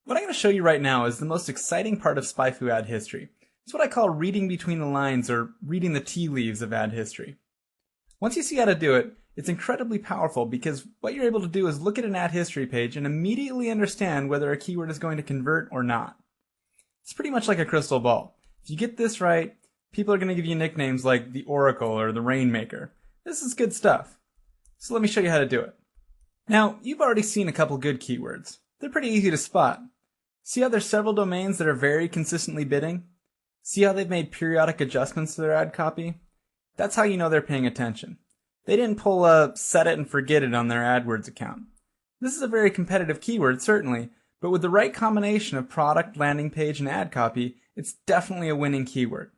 What I'm going to show you right now is the most exciting part of SpyFu ad history. It's what I call reading between the lines or reading the tea leaves of ad history. Once you see how to do it, it's incredibly powerful because what you're able to do is look at an ad history page and immediately understand whether a keyword is going to convert or not. It's pretty much like a crystal ball. If you get this right, people are going to give you nicknames like the Oracle or the Rainmaker. This is good stuff. So let me show you how to do it. Now, you've already seen a couple good keywords. They're pretty easy to spot. See how there's several domains that are very consistently bidding? See how they've made periodic adjustments to their ad copy? That's how you know they're paying attention. They didn't pull a set it and forget it on their AdWords account. This is a very competitive keyword, certainly, but with the right combination of product, landing page, and ad copy, it's definitely a winning keyword.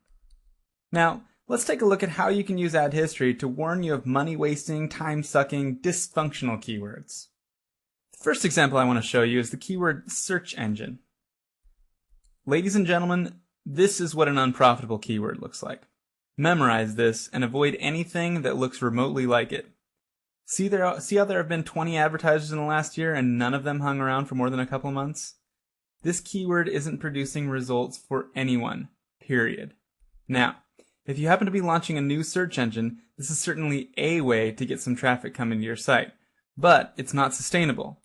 Now, let's take a look at how you can use ad history to warn you of money-wasting, time-sucking, dysfunctional keywords. The first example I want to show you is the keyword search engine. Ladies and gentlemen, this is what an unprofitable keyword looks like. Memorize this and avoid anything that looks remotely like it. See how there have been 20 advertisers in the last year and none of them hung around for more than a couple months? This keyword isn't producing results for anyone, period. Now, if you happen to be launching a new search engine, this is certainly a way to get some traffic coming to your site, but it's not sustainable.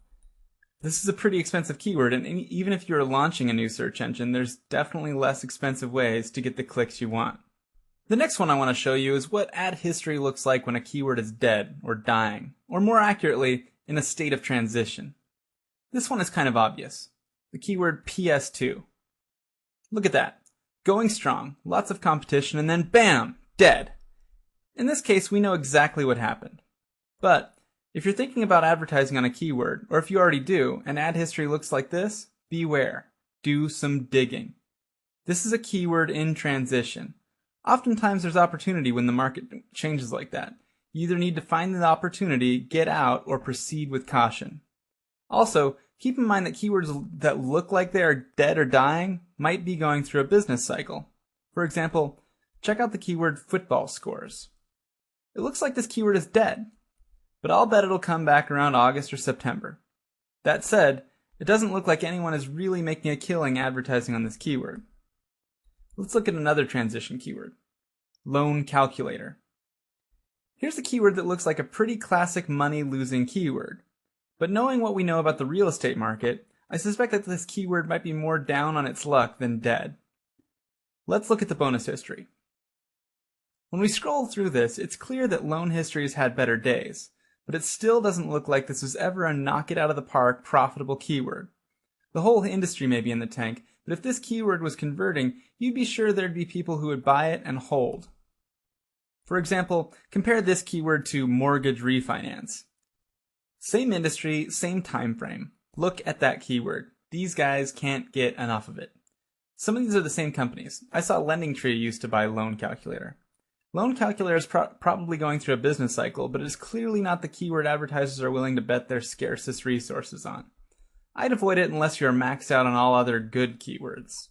This is a pretty expensive keyword, and even if you're launching a new search engine, there's definitely less expensive ways to get the clicks you want. The next one I want to show you is what ad history looks like when a keyword is dead or dying, or more accurately, in a state of transition. This one is kind of obvious. The keyword PS2. Look at that. Going strong, lots of competition, and then BAM! Dead. In this case, we know exactly what happened. But if you're thinking about advertising on a keyword, or if you already do, and ad history looks like this, beware. Do some digging. This is a keyword in transition. Oftentimes there's opportunity when the market changes like that. You either need to find the opportunity, get out, or proceed with caution. Also, keep in mind that keywords that look like they are dead or dying might be going through a business cycle. For example, check out the keyword football scores. It looks like this keyword is dead, but I'll bet it'll come back around August or September. That said, it doesn't look like anyone is really making a killing advertising on this keyword. Let's look at another transition keyword, loan calculator. Here's a keyword that looks like a pretty classic money-losing keyword. But knowing what we know about the real estate market, I suspect that this keyword might be more down on its luck than dead. Let's look at the bonus history. When we scroll through this, it's clear that loan history has had better days, but it still doesn't look like this was ever a knock-it-out-of-the-park profitable keyword. The whole industry may be in the tank, but if this keyword was converting, you'd be sure there'd be people who would buy it and hold. For example, compare this keyword to mortgage refinance. Same industry, same time frame. Look at that keyword. These guys can't get enough of it. Some of these are the same companies. I saw LendingTree used to buy Loan Calculator. Loan Calculator is probably going through a business cycle, but it is clearly not the keyword advertisers are willing to bet their scarcest resources on. I'd avoid it unless you're maxed out on all other good keywords.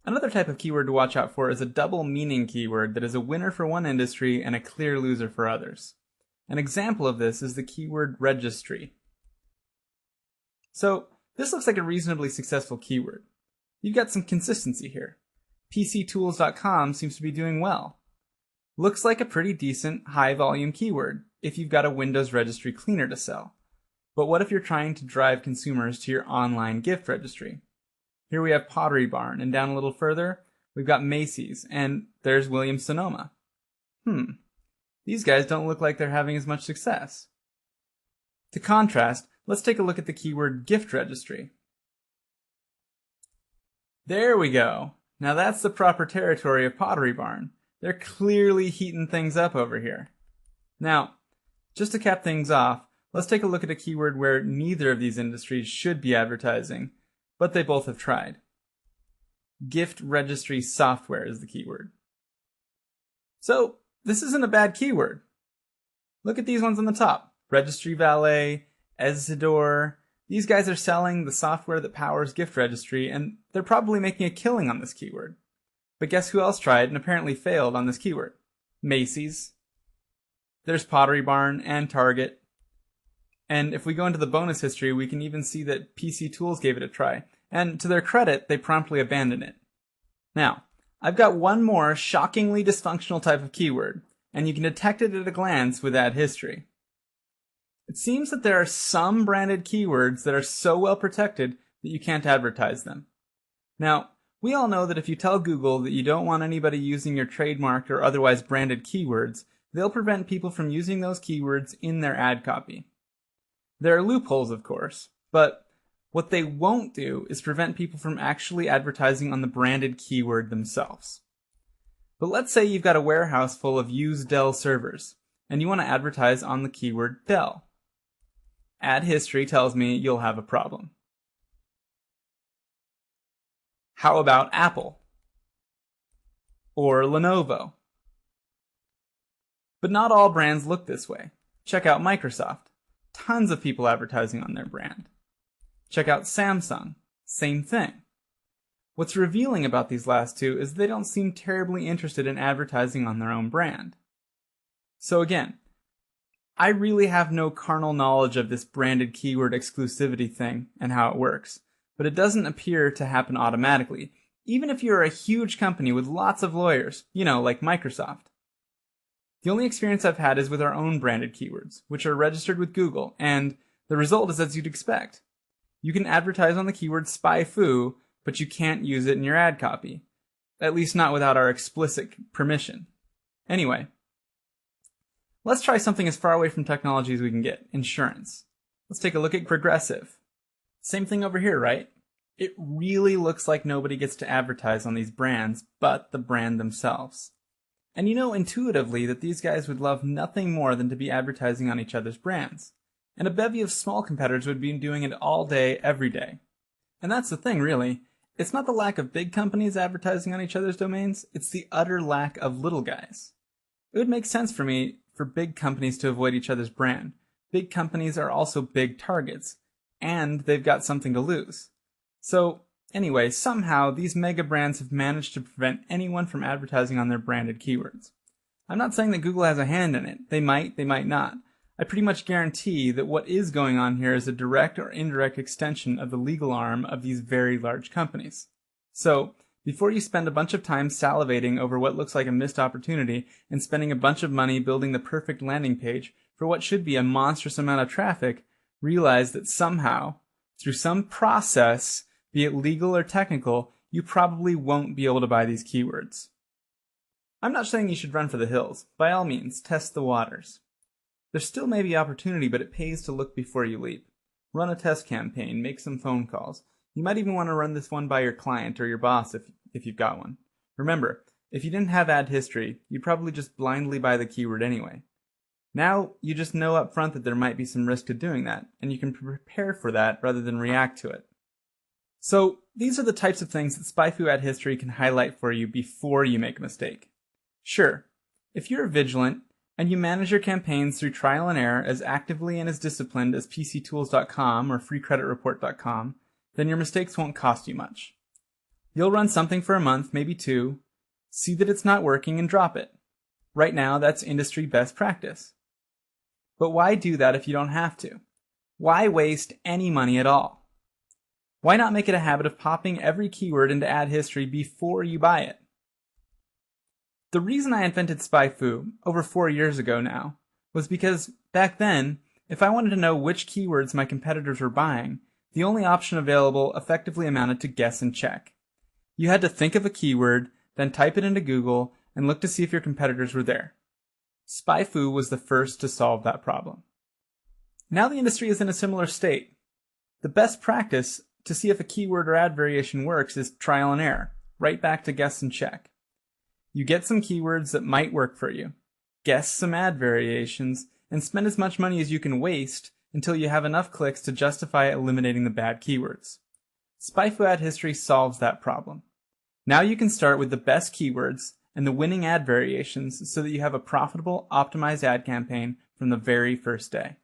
Another type of keyword to watch out for is a double meaning keyword that is a winner for one industry and a clear loser for others. An example of this is the keyword registry. So, this looks like a reasonably successful keyword. You've got some consistency here. PCTools.com seems to be doing well. Looks like a pretty decent, high-volume keyword if you've got a Windows registry cleaner to sell. But what if you're trying to drive consumers to your online gift registry? Here we have Pottery Barn, and down a little further, we've got Macy's, and there's Williams-Sonoma. These guys don't look like they're having as much success. To contrast, let's take a look at the keyword gift registry. There we go. Now that's the proper territory of Pottery Barn. They're clearly heating things up over here. Now, just to cap things off, let's take a look at a keyword where neither of these industries should be advertising, but they both have tried. Gift registry software is the keyword. So, this isn't a bad keyword. Look at these ones on the top. Registry Valet, Ezidor. These guys are selling the software that powers gift registry, and they're probably making a killing on this keyword. But guess who else tried and apparently failed on this keyword? Macy's. There's Pottery Barn and Target. And if we go into the bonus history, we can even see that PC Tools gave it a try. And to their credit, they promptly abandoned it. Now, I've got one more shockingly dysfunctional type of keyword, and you can detect it at a glance with Ad History. It seems that there are some branded keywords that are so well protected that you can't advertise them. Now, we all know that if you tell Google that you don't want anybody using your trademarked or otherwise branded keywords, they'll prevent people from using those keywords in their ad copy. There are loopholes, of course, but what they won't do is prevent people from actually advertising on the branded keyword themselves. But let's say you've got a warehouse full of used Dell servers, and you want to advertise on the keyword Dell. Ad History tells me you'll have a problem. How about Apple? Or Lenovo? But not all brands look this way. Check out Microsoft. Tons of people advertising on their brand. Check out Samsung. Same thing. What's revealing about these last two is they don't seem terribly interested in advertising on their own brand. So again, I really have no carnal knowledge of this branded keyword exclusivity thing and how it works, but it doesn't appear to happen automatically, even if you're a huge company with lots of lawyers, like Microsoft. The only experience I've had is with our own branded keywords, which are registered with Google, and the result is as you'd expect. You can advertise on the keyword SpyFu, but you can't use it in your ad copy. At least not without our explicit permission. Anyway, let's try something as far away from technology as we can get, insurance. Let's take a look at Progressive. Same thing over here, right? It really looks like nobody gets to advertise on these brands but the brand themselves. And you know intuitively that these guys would love nothing more than to be advertising on each other's brands. And a bevy of small competitors would be doing it all day, every day. And that's the thing, really. It's not the lack of big companies advertising on each other's domains, it's the utter lack of little guys. It would make sense for me for big companies to avoid each other's brand. Big companies are also big targets, and they've got something to lose. So, anyway, somehow these mega brands have managed to prevent anyone from advertising on their branded keywords. I'm not saying that Google has a hand in it. They might not. I pretty much guarantee that what is going on here is a direct or indirect extension of the legal arm of these very large companies. So, before you spend a bunch of time salivating over what looks like a missed opportunity and spending a bunch of money building the perfect landing page for what should be a monstrous amount of traffic, realize that somehow, through some process, be it legal or technical, you probably won't be able to buy these keywords. I'm not saying you should run for the hills. By all means, test the waters. There still may be opportunity, but it pays to look before you leap. Run a test campaign, make some phone calls. You might even want to run this one by your client or your boss if you've got one. Remember, if you didn't have ad history, you'd probably just blindly buy the keyword anyway. Now, you just know up front that there might be some risk to doing that, and you can prepare for that rather than react to it. So, these are the types of things that SpyFu Ad History can highlight for you before you make a mistake. Sure, if you're vigilant, and you manage your campaigns through trial and error as actively and as disciplined as PCTools.com or FreeCreditReport.com, then your mistakes won't cost you much. You'll run something for a month, maybe two, see that it's not working and drop it. Right now, that's industry best practice. But why do that if you don't have to? Why waste any money at all? Why not make it a habit of popping every keyword into ad history before you buy it? The reason I invented SpyFu, over 4 years ago now, was because back then, if I wanted to know which keywords my competitors were buying, the only option available effectively amounted to guess and check. You had to think of a keyword, then type it into Google, and look to see if your competitors were there. SpyFu was the first to solve that problem. Now the industry is in a similar state. The best practice to see if a keyword or ad variation works is trial and error, right back to guess and check. You get some keywords that might work for you, guess some ad variations, and spend as much money as you can waste until you have enough clicks to justify eliminating the bad keywords. SpyFu Ad History solves that problem. Now you can start with the best keywords and the winning ad variations so that you have a profitable, optimized ad campaign from the very first day.